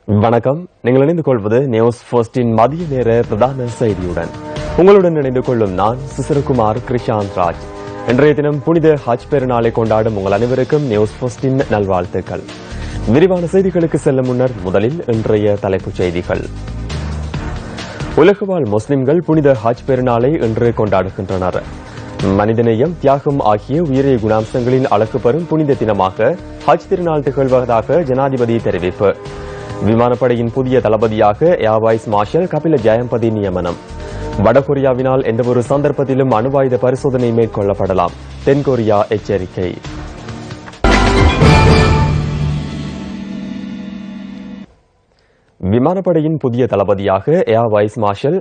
வணக்கம். நீங்கள் இணைந்து கொள்வது நியூஸ் ஃபர்ஸ்டின் மதிய நேர பிரதான செய்தியுடன். உங்களுடன் இணைந்து கொள்ளும் நான் சிசிரகுமார் கிருஷாந்த் ராஜ். இன்றைய தினம் புனித ஹஜ் பெருநாளை கொண்டாடும் உங்கள் அனைவருக்கும் நியூஸ் ஃபர்ஸ்டின் நல்வாழ்த்துக்கள். விரிவான செய்திகளுக்கு செல்லும் முன்னர் முதலில் இன்றைய தலைப்புச் செய்திகள். உலகவாழ் முஸ்லிம்கள் புனித ஹஜ் பெருநாளை இன்று கொண்டாடுகின்றனர். மனிதநேயம், தியாகம் ஆகிய உயரிய குணாம்சங்களின் அழகு பெறும் புனித தினமாக ஹஜ் திருநாள் திகழ்வதாக ஜனாதிபதி தெரிவிப்பு. விமானப்படையின் புதிய தளபதியாக air vice marshal Kapila Jayampathi நியமனம். வடகொரியாவினால் எந்தவொரு சந்தர்ப்பத்திலும் அணுவாயுத பரிசோதனை மேற்கொள்ளப்படலாம், தென்கொரியா எச்சரிக்கை. விமானப்படையின் புதிய தளபதியாக air vice marshal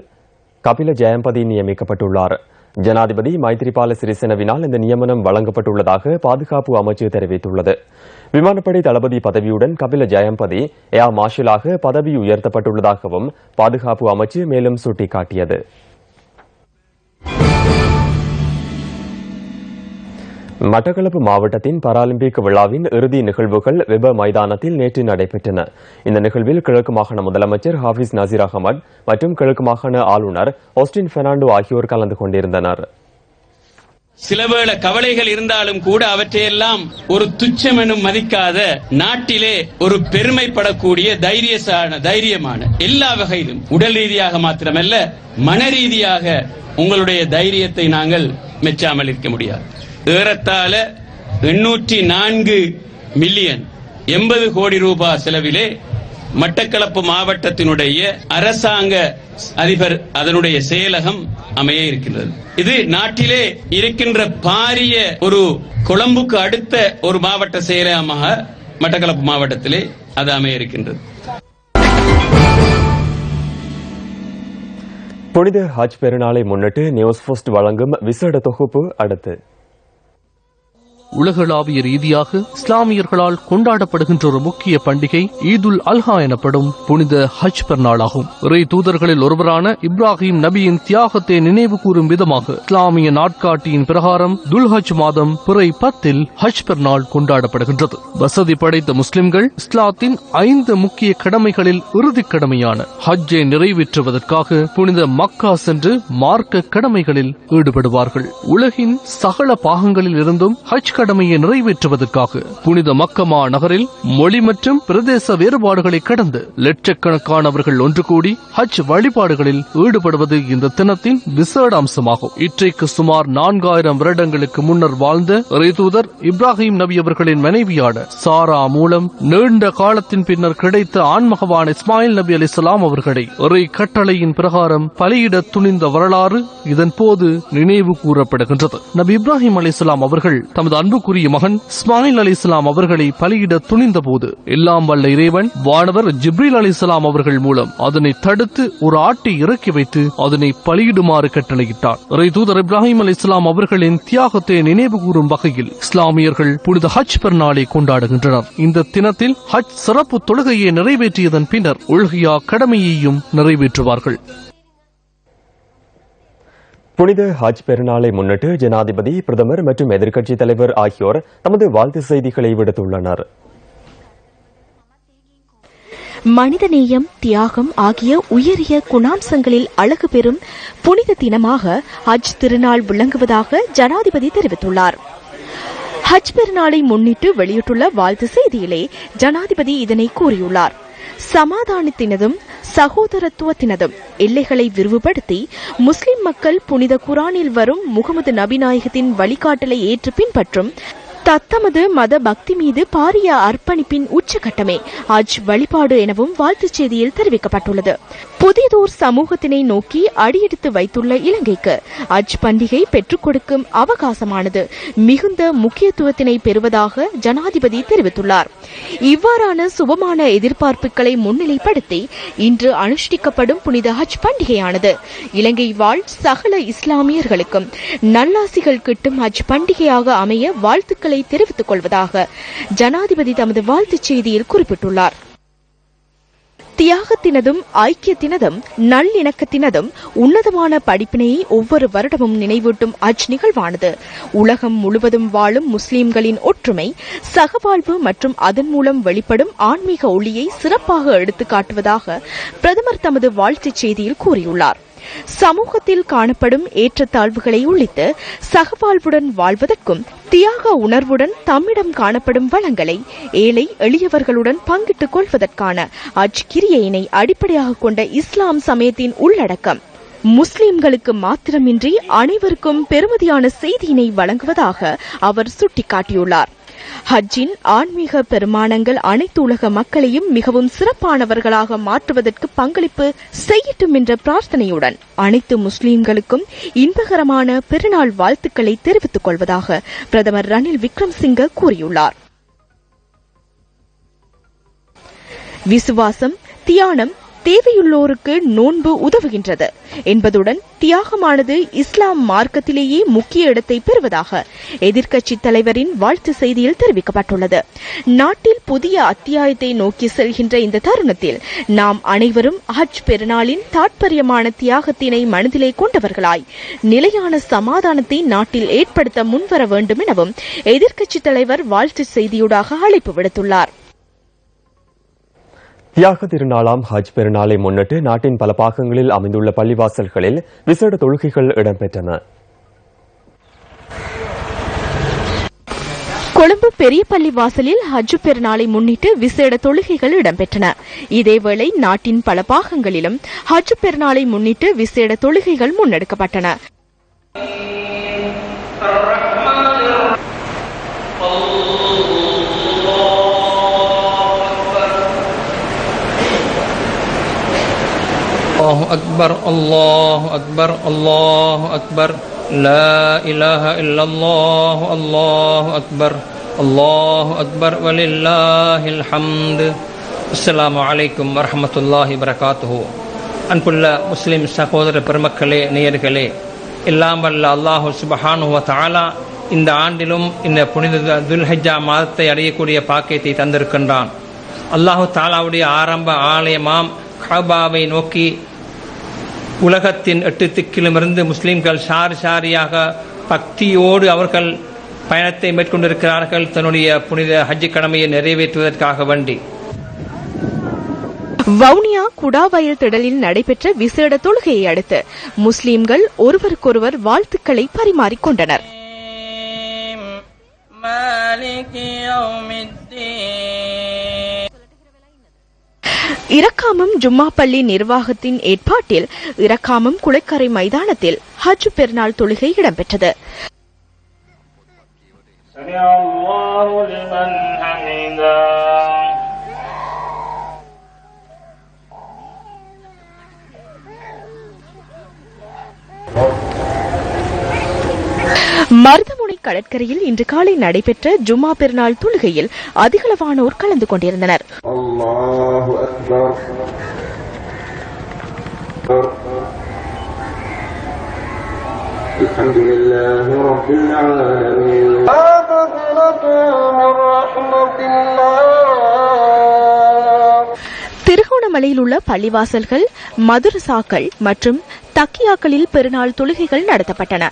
Kapila Jayampathi நியமிக்கப்பட்டுள்ளார். ஜனாதிபதி மைத்ரிபால சிறிசேனவினால் இந்த நியமனம் வழங்கப்பட்டுள்ளதாக பாதுகாப்பு அமைச்சு தெரிவித்துள்ளது. விமானப்படை தளபதி பதவியுடன் கபில ஜெயம்பதி ஏர் மார்ஷலாக பதவி உயர்த்தப்பட்டுள்ளதாகவும் பாதுகாப்பு அமைச்சு மேலும் சுட்டிக்காட்டியது. மட்டக்களப்பு மாவட்டத்தின் பாராலிம்பிக் விழாவின் இறுதி நிகழ்வுகள் வெப மைதானத்தில் நேற்று நடைபெற்றன. இந்த நிகழ்வில் கிழக்கு மாகாண முதலமைச்சர் ஹாஃபிஸ் நசீர் அகமது மற்றும் கிழக்கு மாகாண ஆளுநர் ஆஸ்டின் பெர்னாண்டோ ஆகியோர் கலந்து கொண்டிருந்தனர். சிலவேளை கவலைகள் இருந்தாலும் கூட அவற்றையெல்லாம் ஒரு துச்சம் எனும் மதிக்காத நாட்டிலே ஒரு பெருமைப்படக்கூடிய தைரியமான எல்லா வகையிலும் உடல் ரீதியாக மாத்திரமல்ல மன ரீதியாக உங்களுடைய தைரியத்தை நாங்கள் மெச்சாமல் இருக்க முடியாது. ஏறத்தாழ 804 மில்லியன் 80 கோடி ரூபாய் செலவிலே மட்டக்களப்பு மாவட்டத்தினுடைய அரசாங்க அதிபர் அதனுடைய செயலகம் அமைய இருக்கின்றது. இது நாட்டிலே இருக்கின்ற பாரிய ஒரு கொழும்புக்கு அடுத்த ஒரு மாவட்ட செயலகமாக மட்டக்களப்பு மாவட்டத்திலே அது அமைய இருக்கின்றது. புனித ஹஜ் பெருநாளை முன்னிட்டு நியூஸ் ஃபர்ஸ்ட் வழங்கும் விசேட தொகுப்பு அடுத்து. உலகளாவிய ரீதியாக இஸ்லாமியர்களால் கொண்டாடப்படுகின்ற ஒரு முக்கிய பண்டிகை ஈதுல் அல்ஹா எனப்படும் புனித ஹஜ் பெருநாளாகும். இறை தூதர்களில் ஒருவரான இப்ராஹிம் நபியின் தியாகத்தை நினைவு கூறும் விதமாக இஸ்லாமிய நாட்காட்டியின் பிரகாரம் துல்ஹஜ் மாதம் பிறை 10 ஹஜ் பெருநாள் கொண்டாடப்படுகின்றது. வசதி படைத்த முஸ்லிம்கள் இஸ்லாத்தின் 5 முக்கிய கடமைகளில் இறுதி கடமையான ஹஜ்ஜை நிறைவேற்றுவதற்காக புனித மக்கா சென்று மார்க்க கடமைகளில் ஈடுபடுவார்கள். உலகின் சகல பாகங்களில் இருந்தும் ஹஜ் கடமையை நிறைவேற்றுவதற்காக புனித மக்கமா நகரில் மொழி மற்றும் பிரதேச வேறுபாடுகளை கடந்து லட்சக்கணக்கானவர்கள் ஒன்று கூடி ஹஜ் வழிபாடுகளில் ஈடுபடுவது இந்த தினத்தின் விசேட அம்சமாகும். இன்றைக்கு சுமார் 4000 வருடங்களுக்கு முன்னர் வாழ்ந்த இறைதூதர் இப்ராஹிம் நபி அவர்களின் மனைவியான சாரா மூலம் நீண்ட காலத்தின் பின்னர் கிடைத்த ஆண்மகவான இஸ்மாயில் நபி அலைஹிஸ்ஸலாம் அவர்களை இறை கட்டளையின் பிரகாரம் பலியிட துணிந்த வரலாறு இதன் போது நினைவு கூறப்படுகின்றது. நபி இப்ராஹிம் அலைஹிஸ்ஸலாம் அவர்கள் தமது அன்புக்குரிய மகன் இஸ்மாயில் அலைஹிஸ்ஸலாம் அவர்களை பலியிட துணிந்த போது எல்லாம் வல்ல இறைவன் வானவர் ஜிப்ரீல் அலைஹிஸ்ஸலாம் அவர்கள் மூலம் அதனை தடுத்து ஒரு ஆட்டை இறக்கி வைத்து அதனை பலியிடுமாறு கட்டளையிட்டார். இறைதூதர் இப்ராஹிம் அலைஹிஸ்ஸலாம் அவர்களின் தியாகத்தை நினைவு கூறும் வகையில் இஸ்லாமியர்கள் புனித ஹஜ் பெருநாளை கொண்டாடுகின்றனர். இந்த தினத்தில் ஹஜ் சிறப்பு தொழுகையை நிறைவேற்றியதன் பின்னர் உல்ஹியா கடமையையும் நிறைவேற்றுவார்கள். புனித ஹஜ் பெருநாளை முன்னிட்டு ஜனாதிபதி, பிரதமர் மற்றும் எதிர்க்கட்சித் தலைவர் ஆகியோர் தமது வாழ்த்து செய்திகளை விடுத்துள்ளனர். மனிதநேயம், தியாகம் ஆகிய உயரிய குணாம்சங்களில் அழகு பெறும் புனித தினமாக ஹஜ் திருநாள் விளங்குவதாக ஜனாதிபதி தெரிவித்துள்ளார். ஹஜ் பெருநாளை முன்னிட்டு வெளியிட்டுள்ள வாழ்த்து செய்தியிலே ஜனாதிபதி இதனை கூறியுள்ளார். சமாதானத்தினதும் சகோதரத்துவத்தினதும் எல்லைகளை விரிவுபடுத்தி முஸ்லிம் மக்கள் புனித குரானில் வரும் முகமது நபி நாயகத்தின் வழிகாட்டலை ஏற்று பின்பற்றும் தத்தமது மத பக்தி மீது பாரிய அர்ப்பணிப்பின் உச்சகட்டமே ஹஜ் வழிபாடு எனவும் வாழ்த்துச் செய்தியில் தெரிவிக்கப்பட்டுள்ளது. புதியதோர் சமூகத்தினை நோக்கி அடியெடுத்து வைத்துள்ள இலங்கைக்கு ஹஜ் பண்டிகை பெற்றுக் கொடுக்கும் அவகாசமானது மிகுந்த முக்கியத்துவத்தினை பெறுவதாக ஜனாதிபதி தெரிவித்துள்ளார். இவ்வாறான சுபமான எதிர்பார்ப்புகளை முன்னிலைப்படுத்தி இன்று அனுஷ்டிக்கப்படும் புனித ஹஜ் பண்டிகையானது இலங்கை வாழ் சகல இஸ்லாமியர்களுக்கும் நல்லாசிகள் கிட்டும் ஹஜ் பண்டிகையாக அமைய வாழ்த்துக்களை தெரிவித்துக் கொள்வதாக ஜனாதிபதி தமது வாழ்த்துச் செய்தியில் குறிப்பிட்டுள்ளார். தியாகத்தினதும் ஐக்கியத்தினதும் நல்லிணக்கத்தினதும் உன்னதமான படிப்பினையை ஒவ்வொரு வருடமும் நினைவூட்டும் ஹஜ் நிகழ்வானது உலகம் முழுவதும் வாழும் முஸ்லிம்களின் ஒற்றுமை, சகவாழ்வு மற்றும் அதன் மூலம் வெளிப்படும் ஆன்மீக ஒளியை சிறப்பாக எடுத்துக் காட்டுவதாக பிரதமர் தமது வாழ்த்துச் செய்தியில் கூறியுள்ளார். சமூகத்தில் காணப்படும் ஏற்றத்தாழ்வுகளை ஒழித்து சகவாழ்வுடன் வாழ்வதற்கும் தியாக உணர்வுடன் தம்மிடம் காணப்படும் வளங்களை ஏழை எளியவர்களுடன் பங்கிட்டுக் கொள்வதற்கான ஹஜ் கிரியையினை அடிப்படையாக கொண்ட இஸ்லாம் சமயத்தின் உள்ளடக்கம் முஸ்லிம்களுக்கு மாத்திரமின்றி அனைவருக்கும் பெருமதியான செய்தியினை வழங்குவதாக அவர் சுட்டிக்காட்டியுள்ளார். ஹஜ்ஜின் ஆன்மீக பெருமானங்கள் அனைத்து உலக மக்களையும் மிகவும் சிறப்பானவர்களாக மாற்றுவதற்கு பங்களிப்பு செய்யட்டும் என்ற பிரார்த்தனையுடன் அனைத்து முஸ்லிம்களுக்கும் இன்பகரமான பெருநாள் வாழ்த்துக்களை தெரிவித்துக் கொள்வதாக பிரதமர் ரணில் விக்ரம்சிங்க கூறியுள்ளார். விசுவாசம், தியானம், தேவையுள்ளோருக்கு நோன்பு உதவுகின்றது என்பதுடன் தியாகமானது இஸ்லாம் மார்க்கத்திலேயே முக்கிய இடத்தை பெறுவதாக எதிர்க்கட்சித் தலைவரின் வாழ்த்து செய்தியில் தெரிவிக்கப்பட்டுள்ளது. நாட்டில் புதிய அத்தியாயத்தை நோக்கி செல்கின்ற இந்த தருணத்தில் நாம் அனைவரும் ஹஜ் பெருநாளின் தாற்பயமான தியாகத்தினை மனதிலே கொண்டவர்களாய் நிலையான சமாதானத்தை நாட்டில் ஏற்படுத்த முன்வர வேண்டும் எனவும் எதிர்க்கட்சித் தலைவர் வாழ்த்து செய்தியூடாக அழைப்பு விடுத்துள்ளார். தியாக திருநாளாம் ஹஜ் பெருநாளை முன்னிட்டு நாட்டின் பல பாகங்களில் அமைந்துள்ள பள்ளிவாசல்களில் விசேட தொழுகைகள் இடம்பெற்றன. கொழும்பு பெரிய பள்ளிவாசலில் ஹஜ் பெருநாளை முன்னிட்டு விசேட தொழுகைகள் இடம்பெற்றன. இதேவேளை நாட்டின் பல பாகங்களிலும் ஹஜ் பெருநாளை முன்னிட்டு விசேட தொழுகைகள் முன்னெடுக்கப்பட்டன. الله أكبر الله أكبر الله أكبر لا إله إلا الله الله أكبر الله أكبر ولله الحمد. السلام عليكم ورحمة الله وبركاته. அன்புள்ள முஸ்லிம் சகோதர பெருமக்களே, நேயர்களே, எல்லாம் வல்ல அல்லாஹு சுப்ஹானஹு வ தஆலா இந்த ஆண்டிலும் இந்த புனித துல்ஹிஜ்ஜா மாதத்தை அடையக்கூடிய பாக்கியத்தை தந்திருக்கின்றான். அல்லாஹு தஆலாவுடைய ஆரம்ப ஆலயமாம் கஅபாவை நோக்கி உலகத்தின் 8 திக்கிலுமிருந்து முஸ்லிம்கள் சாரியாக பக்தியோடு அவர்கள் பயணத்தை மேற்கொண்டிருக்கிறார்கள் தன்னுடைய புனித ஹஜ் கடமையை நிறைவேற்றுவதற்காக வேண்டி. வவுனியா குடாவயல் திடலில் நடைபெற்ற விசேட தொழுகையை அடுத்து முஸ்லிம்கள் ஒருவருக்கொருவர் வாழ்த்துக்களை பரிமாறிக்கொண்டனர். இரக்காமம் ஜும்மா பள்ளி நிர்வாகத்தின் ஏற்பாட்டில் இரக்காமம் குளக்கரை மைதானத்தில் ஹஜ் பெருநாள் தொழுகை இடம்பெற்றது. மருதமுனை கடற்கரையில் இன்று காலை நடைபெற்ற ஜும்மா பெருநாள் தொழுகையில் அதிகளவானோர் கலந்து கொண்டிருந்தனர். திருகோணமலையில் உள்ள பள்ளிவாசல்கள், மதுரசாக்கள் மற்றும் தக்கியாக்களில் பெருநாள் தொழுகைகள் நடத்தப்பட்டன.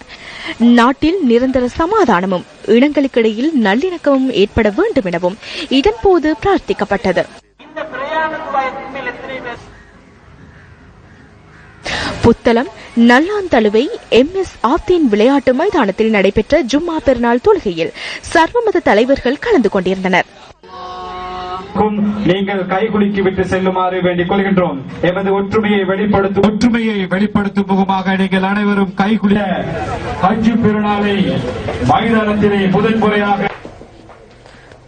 நாட்டில் நிரந்தர சமாதானமும் இனங்களுக்கிடையில் நல்லிணக்கமும் ஏற்பட வேண்டும் எனவும் இதன்போது பிரார்த்திக்கப்பட்டது. புத்தளம் நல்லாந்தழுவை MS ஆப்தீன் விளையாட்டு மைதானத்தில் நடைபெற்ற ஜும்மா பெருநாள் தொழுகையில் சர்வமத தலைவர்கள் கலந்து கொண்டிருந்தனர். நீங்கள் கைகுலுக்கி விட்டு செல்லுமாறு வேண்டிக் கொள்கின்றோம். எமது ஒற்றுமையை வெளிப்படுத்தும் முகமாக நீங்கள் அனைவரும் கைகுலி ஹஜ் பெருநாளை மைதானத்திலே முதன்முறையாக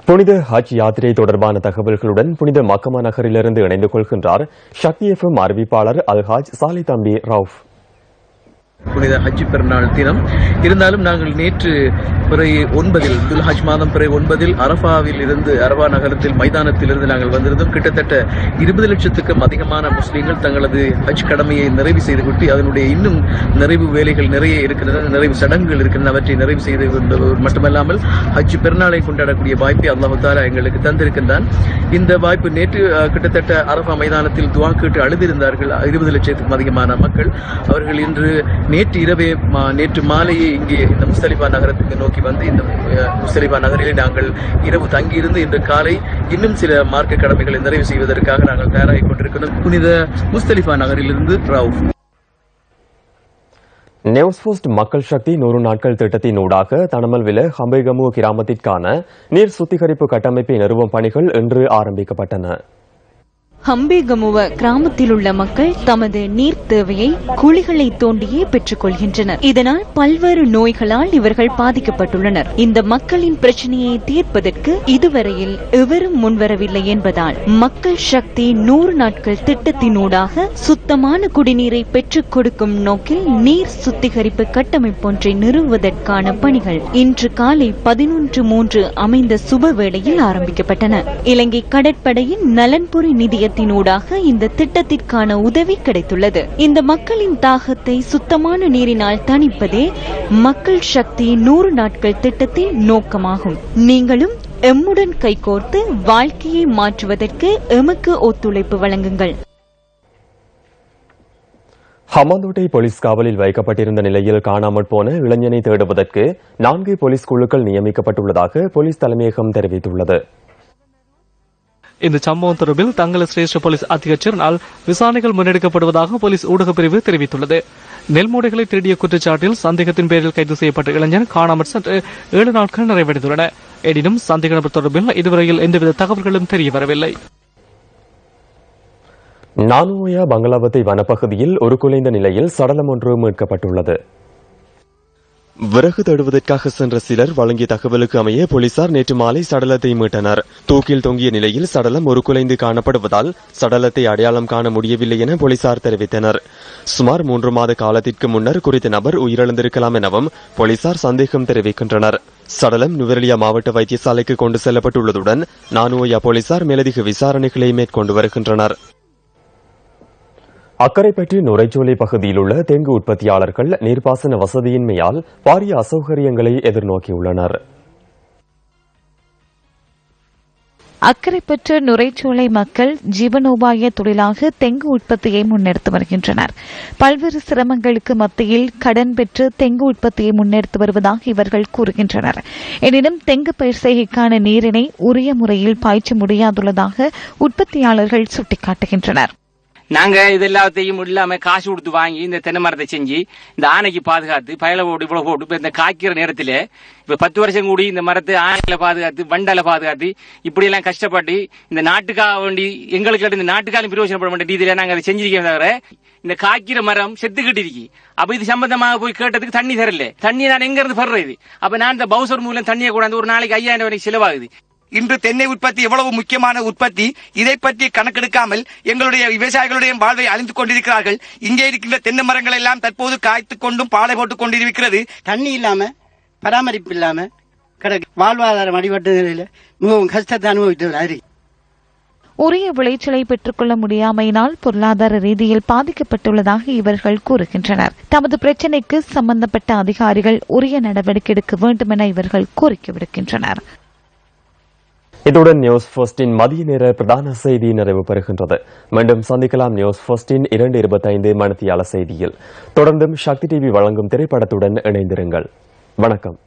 புனித ஹஜ் யாத்திரை தொடர்பான தகவல்களுடன் புனித மக்கமா நகரிலிருந்து இணைந்து கொள்கின்றார் சக்தி FM அறிவிப்பாளர் அல்ஹாஜ் சாலி தம்பி ரவுப். புனித ஹஜ் பெருநாள் தினம். இருந்தாலும் நாங்கள் நேற்று பிறை 9 துல்ஹஜ் மாதம் பிறை 9 அரஃபாவில் இருந்து அரபா நகரத்தில் மைதானத்தில் இருந்து நாங்கள் வந்திருந்தோம். கிட்டத்தட்ட 20 லட்சத்துக்கும் அதிகமான முஸ்லீம்கள் தங்களது ஹஜ் கடமையை நிறைவு செய்துவிட்டு அதனுடைய இன்னும் நிறைவு வேலைகள் நிறைய இருக்கின்றன, நிறைவு சடங்குகள் இருக்கின்றன. அவற்றை நிறைவு செய்து மட்டுமல்லாமல் ஹஜ் பெருநாளை கொண்டாடக்கூடிய வாய்ப்பை அல்லாஹ் தஆலா எங்களுக்கு தந்திருக்கின்றான். இந்த வாய்ப்பு நேற்று கிட்டத்தட்ட அரபா மைதானத்தில் துஆ கேட்டு அழுதிருந்தார்கள் 20 லட்சத்துக்கும் அதிகமான மக்கள். அவர்கள் நேற்று மாலையே இங்கே இந்த முஸ்தலிஃபா நகரத்துக்கு நோக்கி வந்து இந்த முஸ்தலிஃபா நகரிலே நாங்கள் இரவு தங்கியிருந்து இன்று காலை இன்னும் சில மார்க்க கடமைகளை நிறைவு செய்வதற்காக நாங்கள் தயாராகிக் கொண்டிருக்கிறோம். புனித முஸ்தலிஃபா நகரிலிருந்து ரவுஃப். நியூஸ் போஸ்ட் மக்கள் சக்தி 100 நாட்கள் திட்டத்தின் ஊடாக தனமல்வில ஹம்பேகமு கிராமத்திற்கான நீர் சுத்திகரிப்பு கட்டமைப்பை நிறுவும் பணிகள் இன்று ஆரம்பிக்கப்பட்டன. ஹம்பேகமுவ கிராமத்தில் உள்ள மக்கள் தமது நீர் தேவையை குழிகளை தோண்டியே பெற்றுக் கொள்கின்றனர். இதனால் பல்வேறு நோய்களால் இவர்கள் பாதிக்கப்பட்டுள்ளனர். இந்த மக்களின் பிரச்சனையை தீர்ப்பதற்கு இதுவரையில் எவரும் முன்வரவில்லை என்பதால் மக்கள் சக்தி 100 நாட்கள் திட்டத்தினூடாக சுத்தமான குடிநீரை பெற்றுக் கொடுக்கும் நோக்கில் நீர் சுத்திகரிப்பு கட்டமைப்பொன்றை நிறுவுவதற்கான பணிகள் இன்று காலை 11:03 அமைந்த சுப வேளையில் ஆரம்பிக்கப்பட்டன. இலங்கை கடற்படையின் நலன்புரி நிதிய ஊடாக இந்த திட்டத்திற்கான உதவி கிடைத்துள்ளது. இந்த மக்களின் தாகத்தை சுத்தமான நீரினால் தணிப்பதே மக்கள் சக்தி 100 நாட்கள் திட்டத்தின் நோக்கமாகும். நீங்களும் எம்முடன் கைகோர்த்து வாழ்க்கையை மாற்றுவதற்கு எமக்கு ஒத்துழைப்பு வழங்குங்கள். ஹம்பாந்தோட்டை போலீஸ் காவலில் வைக்கப்பட்டிருந்த நிலையில் காணாமல் போன இளைஞனை தேடுவதற்கு 4 போலீஸ் குழுக்கள் நியமிக்கப்பட்டுள்ளதாக போலீஸ் தலைமையகம் தெரிவித்துள்ளது. இந்த சம்பவம் தொடர்பில் தங்கள சிரேஷ்ட போலீஸ் அத்தியட்சரினால் விசாரணைகள் முன்னெடுக்கப்படுவதாக போலீஸ் ஊடகப் பிரிவு தெரிவித்துள்ளது. நெல்மூடைகளை திருடிய குற்றச்சாட்டில் சந்தேகத்தின் பேரில் கைது செய்யப்பட்ட இளைஞன் காணாமல் சென்று 7 நாட்கள் நிறைவடைந்துள்ளன. எனினும் சந்தேக நபர் தொடர்பில் இதுவரையில் எந்தவித தகவல்களும் தெரியவரவில்லை. நானுயா பங்களாவத்தை வனப்பகுதியில் ஒரு குலைந்த நிலையில் சடலம் ஒன்று மீட்கப்பட்டுள்ளது. விறகு தேடுவதற்காக சென்ற சிலர் வழங்கிய தகவலுக்கு அமைய போலீசார் நேற்று மாலை சடலத்தை மீட்டனர். தூக்கில் தொங்கிய நிலையில் சடலம் ஒரு குலைந்து காணப்படுவதால் சடலத்தை அடையாளம் காண முடியவில்லை என போலீசார் தெரிவித்தனர். சுமார் 3 மாத காலத்திற்கு முன்னர் குறித்த நபர் உயிரிழந்திருக்கலாம் எனவும் போலீசார் சந்தேகம் தெரிவிக்கின்றனர். சடலம் நுவரெலியா மாவட்ட வைத்தியசாலைக்கு கொண்டு செல்லப்பட்டுள்ளதுடன் நானுயா போலீசார் மேலதிக விசாரணைகளை மேற்கொண்டு வருகின்றனர். அக்கரைப்பற்று நுரைச்சோலை பகுதியில் உள்ள தெங்கு உற்பத்தியாளர்கள் நீர்ப்பாசன வசதியின்மையால் பாரிய அசௌகரியங்களை எதிர்நோக்கியுள்ளனர். அக்கரைப்பற்று நுரைச்சோலை மக்கள் ஜீவனோபாய தொழிலாக தெங்கு உற்பத்தியை முன்னெடுத்து வருகின்றனர். பல்வேறு சிரமங்களுக்கு மத்தியில் கடன் பெற்று தெங்கு உற்பத்தியை முன்னெடுத்து வருவதாக இவர்கள் கூறுகின்றனர். எனினும் தெங்கு பயிர் செய்கைக்கான நீரினை உரிய முறையில் பாய்ச்ச முடியாதுள்ளதாக உற்பத்தியாளர்கள் சுட்டிக்காட்டுகின்றனர். நாங்க இது எல்லாத்தையும் இல்லாம காசு கொடுத்து வாங்கி இந்த தென்னை மரத்தை செஞ்சு இந்த ஆணைக்கு பாதுகாத்து பயல போட்டு இவ்வளவு போட்டு இப்ப இந்த காய்க்கிற நேரத்துல இப்ப 10 வருஷம் கூடி இந்த மரத்தை ஆணையில பாதுகாத்து வண்டால பாதுகாத்து இப்படி எல்லாம் கஷ்டப்பட்டு இந்த நாட்டுக்காக வேண்டி எங்களுக்கு இந்த நாட்டுக்காலும் பிரயோஜனப்பட வேண்டிய ரீதியில நாங்க அதை செஞ்சிருக்கோம். தவிர இந்த காய்க்கிற மரம் செத்துக்கிட்டு இருக்கு. அப்ப இது சம்பந்தமாக போய் கேட்டதுக்கு தண்ணி தரல. தண்ணி நான் எங்க இருந்து படுறது? அப்ப நான் இந்த பவுசர் மூலம் தண்ணியை கூடாது ஒரு நாளைக்கு 5000 வரைக்கும் செலவாகுது. இன்று தென்னை உற்பத்தி எவ்வளவு முக்கியமான உற்பத்தி, இதை பற்றி கணக்கெடுக்காமல் எங்களுடைய விவசாயிகளுடைய வாழ்வை அழிந்து கொண்டிருக்கிறார்கள். இங்கே இருக்கின்ற தென்னை மரங்கள் எல்லாம் தற்போது காய்த்துக் கொண்டும் பாலை போட்டுக் கொண்டிருக்கிறது. தண்ணி இல்லாம பராமரிப்பு இல்லாம வாழ்வாதாரம் அடிபட்ட நிலையில மிகவும் கஷ்டத்தை அனுபவித்தவர்கள். உரிய விளைச்சலை பெற்றுக்கொள்ள முடியாமையினால் பொருளாதார ரீதியில் பாதிக்கப்பட்டுள்ளதாக இவர்கள் கூறுகின்றனர். தமது பிரச்சினைக்கு சம்பந்தப்பட்ட அதிகாரிகள் உரிய நடவடிக்கை எடுக்க வேண்டும் என இவர்கள் கோரிக்கை விடுக்கின்றனர். இத்துடன் நியூஸ் ஃபர்ஸ்டின் மதிய நேர பிரதான செய்தி நிறைவு பெறுகின்றது. மீண்டும் சந்திக்கலாம் நியூஸ் ஃபர்ஸ்டின் 2:25 மணித்தியால செய்தியில். தொடர்ந்தும் சக்தி டிவி வழங்கும் திரைப்படத்துடன் இணைந்திருங்கள். வணக்கம்.